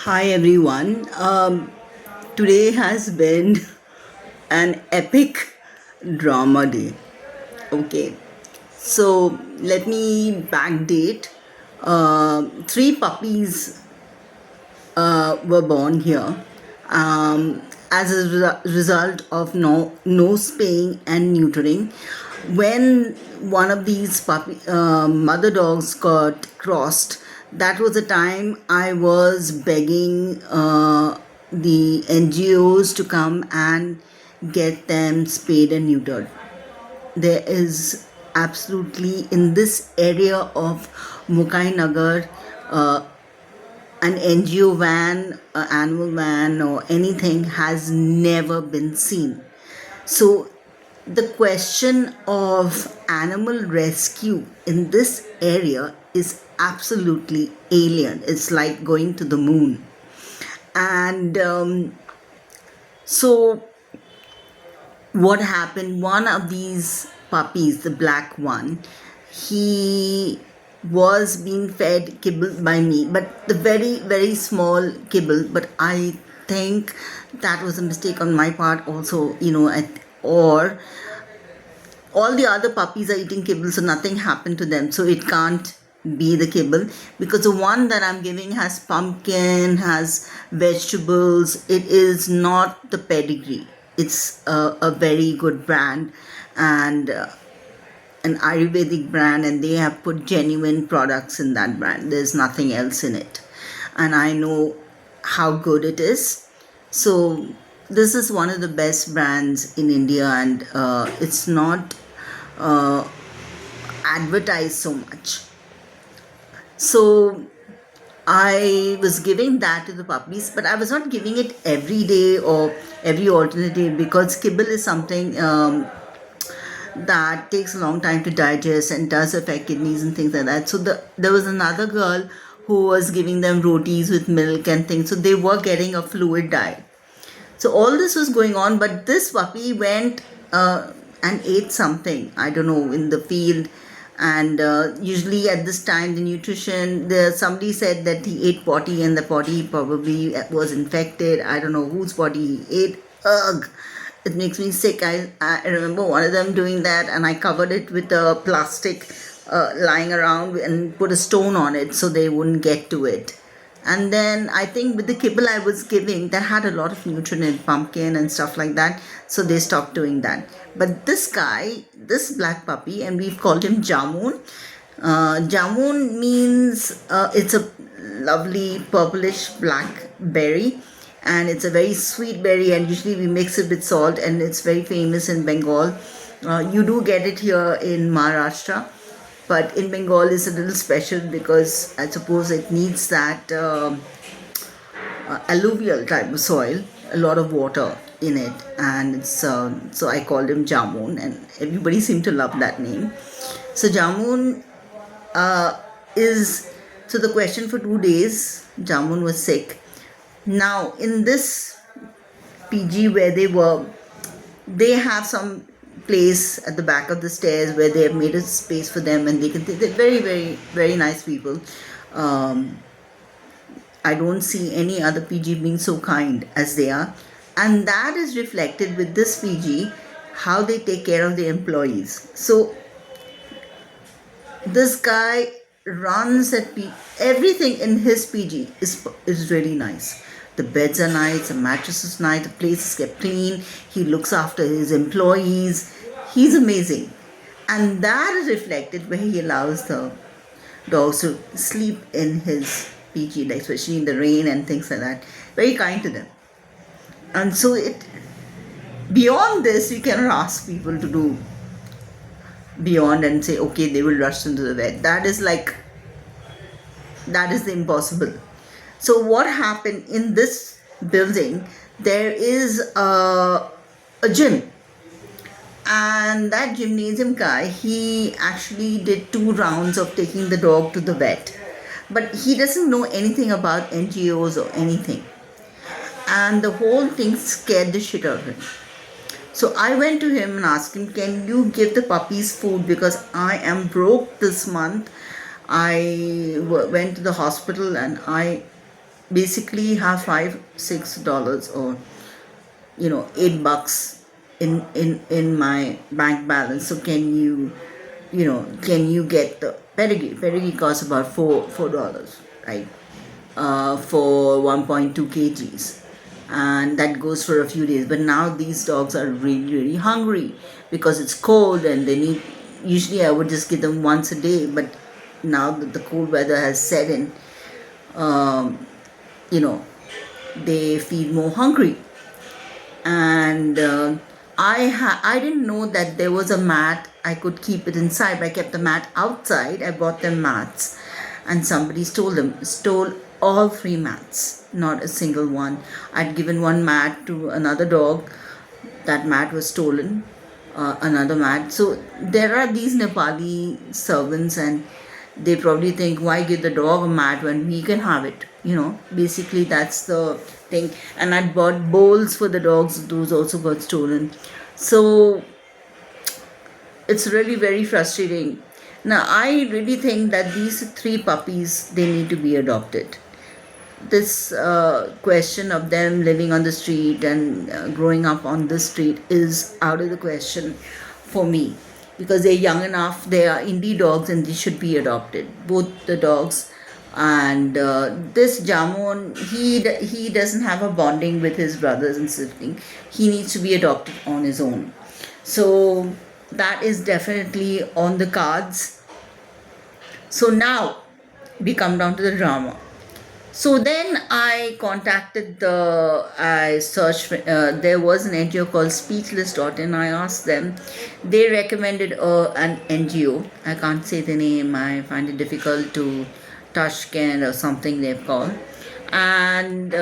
Hi everyone. Today has been an epic drama day. Okay, so let me backdate. Three puppies were born here as a result of no spaying and neutering. When one of these mother dogs got crossed, that was the time I was begging the NGOs to come and get them spayed and neutered. There is absolutely in this area of Mukai Nagar an NGO van, an animal van, or anything has never been seen. So, the question of animal rescue in this area is absolutely alien. It's like going to the moon. And so, what happened? One of these puppies, the black one, he was being fed kibble by me, but the very, very small kibble. But I think that was a mistake on my part, also, or all the other puppies are eating kibble, so nothing happened to them. So it can't be the kibble because the one that I'm giving has pumpkin, has vegetables. It is not the pedigree. It's a very good brand and an Ayurvedic brand, and they have put genuine products in that brand. There's nothing else in it. And I know how good it is. So, this is one of the best brands in India, and it's not uh, advertised so much. So, I was giving that to the puppies, but I was not giving it every day or every alternate day because kibble is something that takes a long time to digest and does affect kidneys and things like that. So there was another girl who was giving them rotis with milk and things. So they were getting a fluid diet. So all this was going on, but this puppy went and ate something, I don't know, in the field. And usually at this time, the nutrition, somebody said that he ate potty and the potty probably was infected. I don't know whose potty he ate. Ugh, it makes me sick. I remember one of them doing that, and I covered it with a plastic lying around and put a stone on it so they wouldn't get to it. And then I think with the kibble I was giving, that had a lot of nutrient, pumpkin and stuff like that. So they stopped doing that. But this guy, this black puppy, and we've called him Jamun. Jamun means it's a lovely purplish black berry, and it's a very sweet berry, and usually we mix it with salt, and it's very famous in Bengal. You do get it here in Maharashtra, but in Bengal is a little special because I suppose it needs that alluvial type of soil, a lot of water in it, and it's so I called him Jamun, and everybody seemed to love that name. So Jamun is so the question for 2 days. Jamun was sick. Now in this PG where they were, they have some place at the back of the stairs where they have made a space for them, and they're very, very, very nice people. um, I don't see any other PG being so kind as they are, and that is reflected with this PG, how they take care of the employees. So this guy runs at everything in his PG is really nice. The beds are nice, the mattress is nice, the place is kept clean. He looks after his employees. He's amazing, and that is reflected where he allows the dogs to sleep in his PG, like especially in the rain and things like that. Very kind to them, and so it beyond this we cannot ask people to do beyond and say okay they will rush into the vet. That is the impossible. So what happened in this building, there is a gym, and that gymnasium guy, he actually did 2 rounds of taking the dog to the vet, but he doesn't know anything about NGOs or anything, and the whole thing scared the shit out of him. So I went to him and asked him, can you give the puppies food because I am broke this month. I went to the hospital and I basically have $5-6 or $8 in my bank balance. So can you get the pedigree? Pedigree costs about $4, right? For 1.2 kgs, and that goes for a few days. But now these dogs are really, really hungry because it's cold and they need. Usually, I would just give them once a day, but now that the cold weather has set in, um, you know, they feel more hungry. And I didn't know that there was a mat. I could keep it inside, but I kept the mat outside. I bought them mats, and somebody stole all 3 mats, not a single one. I'd given one mat to another dog. That mat was stolen. Another mat. So there are these Nepali servants, and they probably think, why give the dog a mat when we can have it? Basically that's the thing. And I bought bowls for the dogs. Those also got stolen. So it's really very frustrating. Now I really think that these 3 puppies, they need to be adopted. This question of them living on the street and growing up on the street is out of the question for me, because they're young enough. They are indie dogs and they should be adopted, both the dogs. And this Jamon, he doesn't have a bonding with his brothers and siblings. He needs to be adopted on his own. So that is definitely on the cards. So now we come down to the drama. So then I searched, there was an NGO called Speechless.in. I asked them, they recommended an NGO. I can't say the name, I find it difficult to, Tashkent or something they've called. And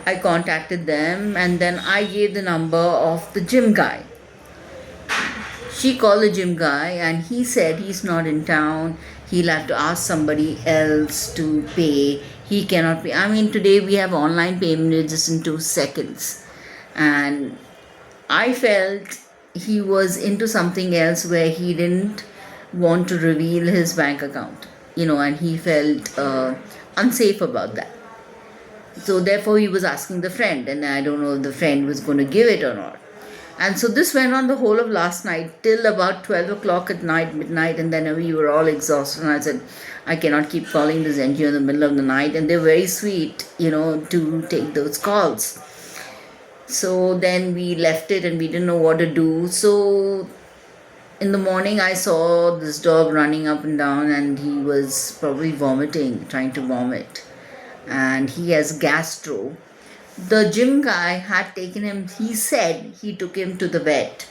I contacted them, and then I gave the number of the gym guy. She called the gym guy and he said he's not in town. He'll have to ask somebody else to pay. He cannot pay. I mean, today we have online payment just in 2 seconds. And I felt he was into something else where he didn't want to reveal his bank account, and he felt unsafe about that. So therefore he was asking the friend, and I don't know if the friend was going to give it or not. And so this went on the whole of last night till about 12 o'clock at night, midnight, and then we were all exhausted. And I said, I cannot keep calling this NGO in the middle of the night. And they're very sweet, to take those calls. So then we left it and we didn't know what to do. So in the morning I saw this dog running up and down, and he was probably vomiting, trying to vomit. And he has gastro. The gym guy had taken him, he said he took him to the vet.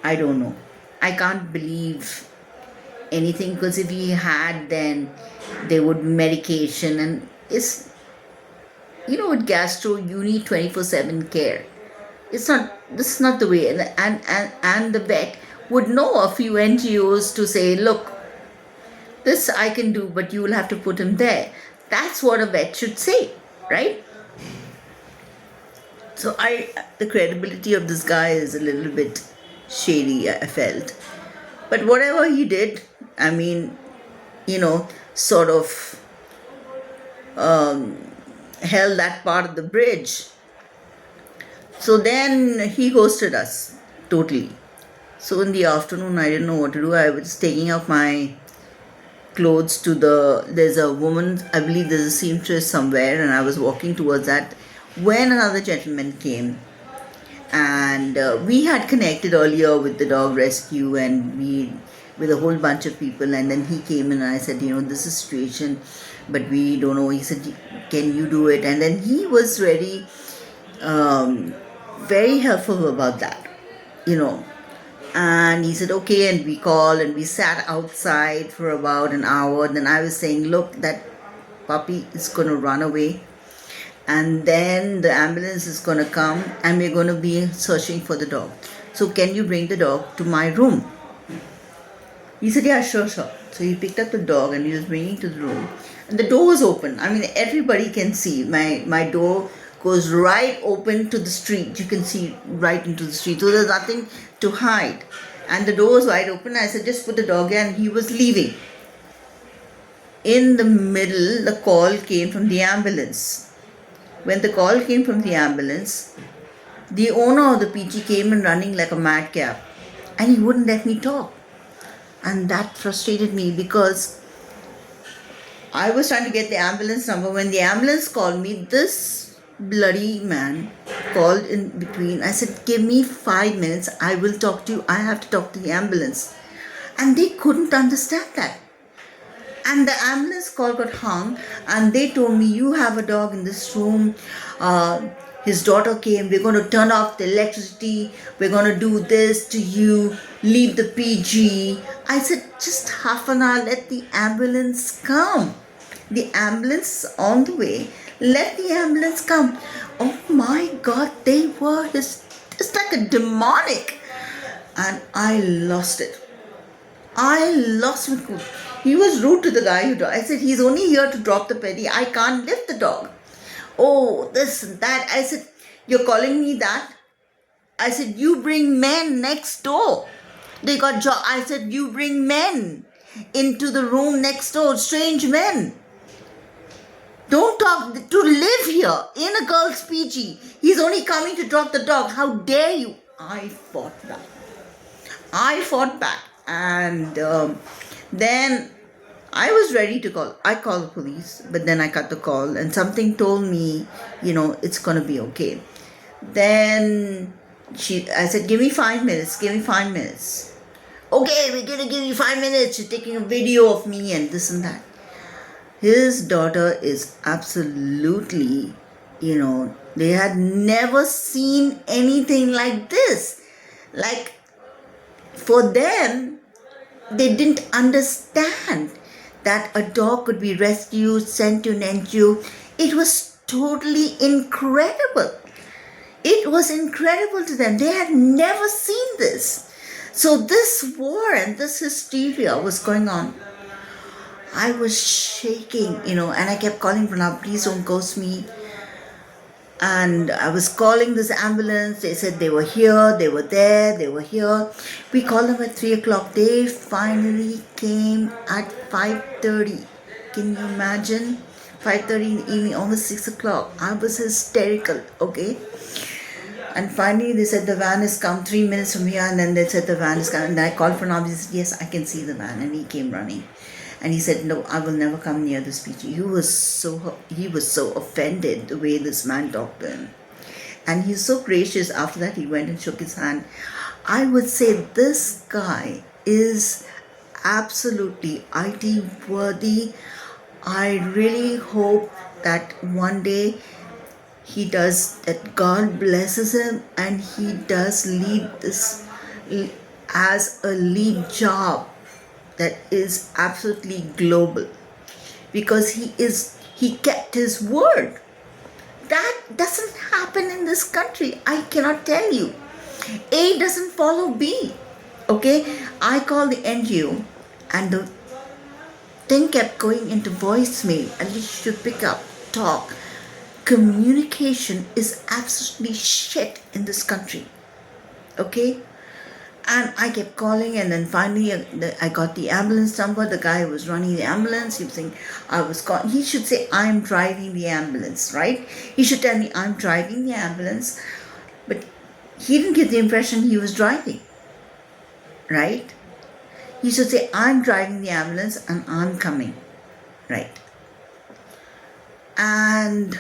I don't know. I can't believe anything, because if he had, then they would medication. And it's, with gastro, you need 24/7 care. This is not the way. And the vet would know a few NGOs to say, look, this I can do, but you will have to put him there. That's what a vet should say, right? So the credibility of this guy is a little bit shady, I felt. But whatever he did, I mean, sort of held that part of the bridge. So then he ghosted us totally. So in the afternoon, I didn't know what to do. I was taking out my clothes there's a woman, I believe there's a seamstress somewhere, and I was walking towards that when another gentleman came. And we had connected earlier with the dog rescue and with a whole bunch of people. And then he came and I said, this is a situation, but we don't know. He said, can you do it? And then he was very, very helpful about that, And he said, okay, and we called and we sat outside for about an hour. Then I was saying, look, that puppy is going to run away. And then the ambulance is going to come and we're going to be searching for the dog. So can you bring the dog to my room? He said, yeah, sure. So he picked up the dog and he was bringing to the room. And the door was open. I mean, everybody can see. My door goes right open to the street. You can see right into the street. So there's nothing to hide. And the door was wide open. I said, just put the dog in. And he was leaving. in the middle, the call came from the ambulance. When the call came from the ambulance, the owner of the PG came in running like a madcap, and he wouldn't let me talk. And that frustrated me because I was trying to get the ambulance number. When the ambulance called me, this bloody man called in between. I said, give me 5 minutes, I will talk to you. I have to talk to the ambulance. And they couldn't understand that. And the ambulance call got hung, and they told me, you have a dog in this room. His daughter came, we're going to turn off the electricity, we're going to do this to you, leave the PG. I said, just half an hour, let the ambulance come. The ambulance is on the way, let the ambulance come. Oh my God, they were it's like a demonic. And I lost it. I lost my cool. He was rude to the guy who died. I said, he's only here to drop the penny. I can't lift the dog. Oh, this and that. I said, you're calling me that? I said, you bring men next door. They got job. I said, you bring men into the room next door, strange men. Don't talk to live here in a girl's PG. He's only coming to drop the dog. How dare you? I fought back. And then I was ready to call. I called the police, but then I cut the call and something told me, it's going to be okay. Then I said, give me 5 minutes. Okay, we're going to give you 5 minutes. She's taking a video of me and this and that. His daughter is absolutely, they had never seen anything like this. Like, for them, they didn't understand that a dog could be rescued, sent to an NGO. It was totally incredible. It was incredible to them. They had never seen this. So this war and this hysteria was going on. I was shaking, and I kept calling Pranav, please don't ghost me. And I was calling this ambulance. They said they were here, they were there, they were here. We called them at 3 o'clock. They finally came at 5:30. Can you imagine? 5:30 in the evening, almost 6 o'clock. I was hysterical, okay? And finally they said the van is come 3 minutes from here, and then they said the van is coming. And I called for Nabi, he said, yes, I can see the van. And he came running. And he said, no, I will never come near this PG. He was so offended the way this man talked to him. And he's so gracious. After that, he went and shook his hand. I would say this guy is absolutely IT worthy. I really hope that one day he does, that God blesses him and he does lead this as a lead job that is absolutely global, because he kept his word. That doesn't happen in this country. I cannot tell you. A doesn't follow B. Okay, I called the NGO and the thing kept going into voicemail. At least you should pick up, talk. Communication is absolutely shit in this country. Okay. And I kept calling, and then finally I got the ambulance number. The guy who was running the ambulance, he was saying I was calling. He should say, I'm driving the ambulance, right? He should tell me I'm driving the ambulance. But he didn't get the impression he was driving, right? He should say, I'm driving the ambulance and I'm coming, right? And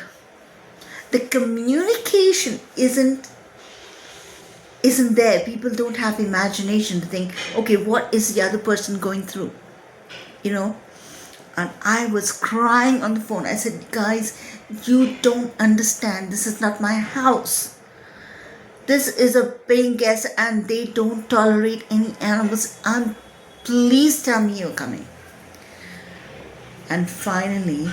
the communication isn't there. People don't have imagination to think, okay, what is the other person going through? And I was crying on the phone. I said, guys, you don't understand. This is not my house. This is a paying guest and they don't tolerate any animals. Please tell me you're coming. And finally,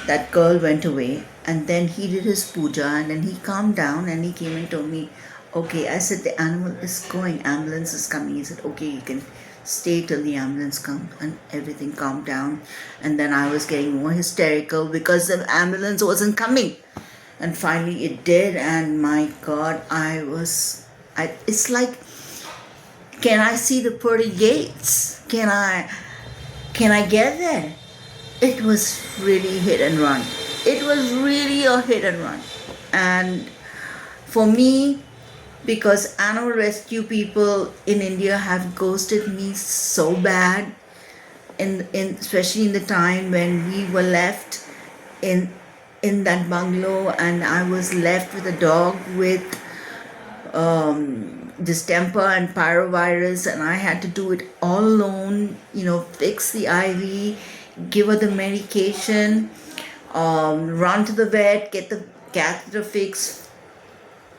that girl went away, and then he did his puja, and then he calmed down and he came and told me, okay. I said, the animal is going, ambulance is coming. He said, okay, you can stay till the ambulance comes. And everything calmed down. And then I was getting more hysterical because the ambulance wasn't coming. And finally it did, and my God, it's like, can I see the pearly gates? Can I get there? it was really hit and run. It was really a hit and run. And for me, because animal rescue people in India have ghosted me so bad, in especially in the time when we were left in that bungalow, and I was left with a dog with distemper and pyrovirus, and I had to do it all alone. Fix the IV, give her the medication, run to the vet, get the catheter fixed.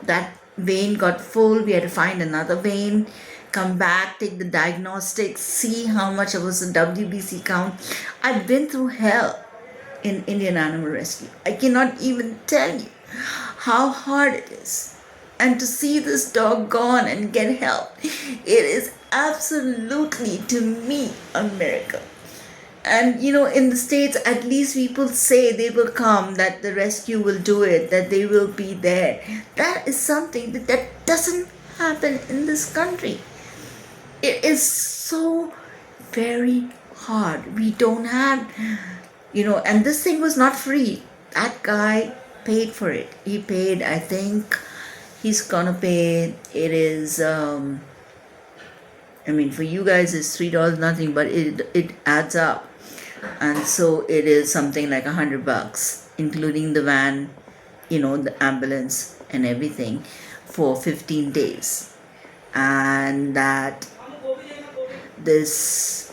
That vein got full. We had to find another vein, come back, take the diagnostics, see how much was the WBC count. I've been through hell in Indian Animal Rescue. I cannot even tell you how hard it is. And to see this dog gone and get help, it is absolutely, to me, a miracle. And in the States, at least people say they will come, that the rescue will do it, that they will be there. That is something that doesn't happen in this country. It is so very hard. We don't have, and this thing was not free. That guy paid for it. He paid, I think, he's gonna pay, it is, for you guys it's $3 nothing, but it adds up. And so it is something like $100, including the van, the ambulance and everything, for 15 days. And that this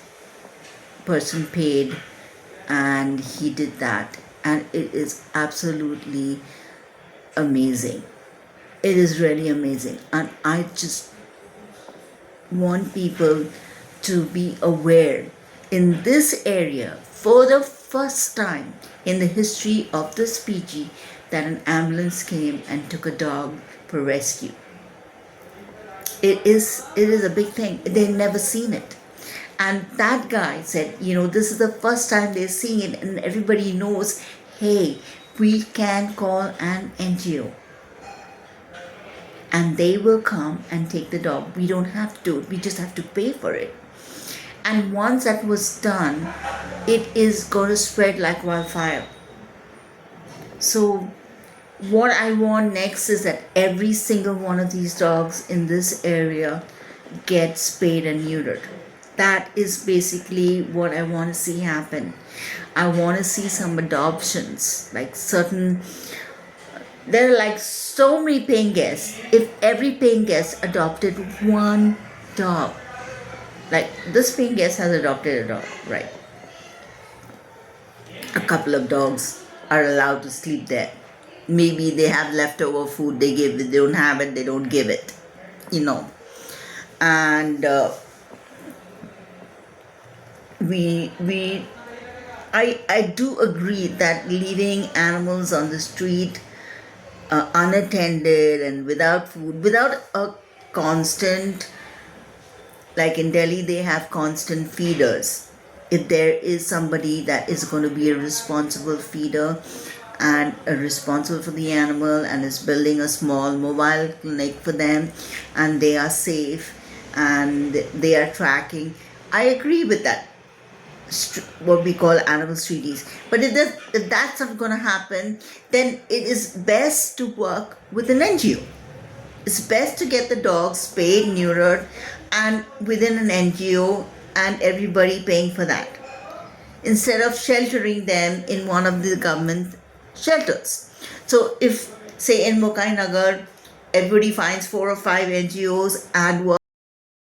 person paid, and he did that, and it is absolutely amazing. It is really amazing. And I just want people to be aware, in this area, for the first time in the history of this PG, that an ambulance came and took a dog for rescue. It is a big thing. They've never seen it. And that guy said, this is the first time they're seeing it, and everybody knows, hey, we can call an NGO. And they will come and take the dog. We don't have to do it. We just have to pay for it. And once that was done, it is going to spread like wildfire. So what I want next is that every single one of these dogs in this area gets spayed and neutered. That is basically what I want to see happen. I want to see some adoptions, like there are like so many paying guests. If every paying guest adopted one dog, like this paying guest has adopted a dog, right? A couple of dogs are allowed to sleep there. Maybe they have leftover food, they give it. They don't have it, they don't give it, And I do agree that leaving animals on the street unattended and without food, without a constant, like in Delhi they have constant feeders. If there is somebody that is going to be a responsible feeder and responsible for the animal and is building a small mobile clinic for them, and they are safe and they are tracking, I agree with that. What we call animal treaties. But if that's not going to happen, then it is best to work with an NGO. It's best to get the dogs spayed, neutered, and within an NGO, and everybody paying for that, instead of sheltering them in one of the government shelters. So if, say in Mokai Nagar, everybody finds 4 or 5 NGOs and work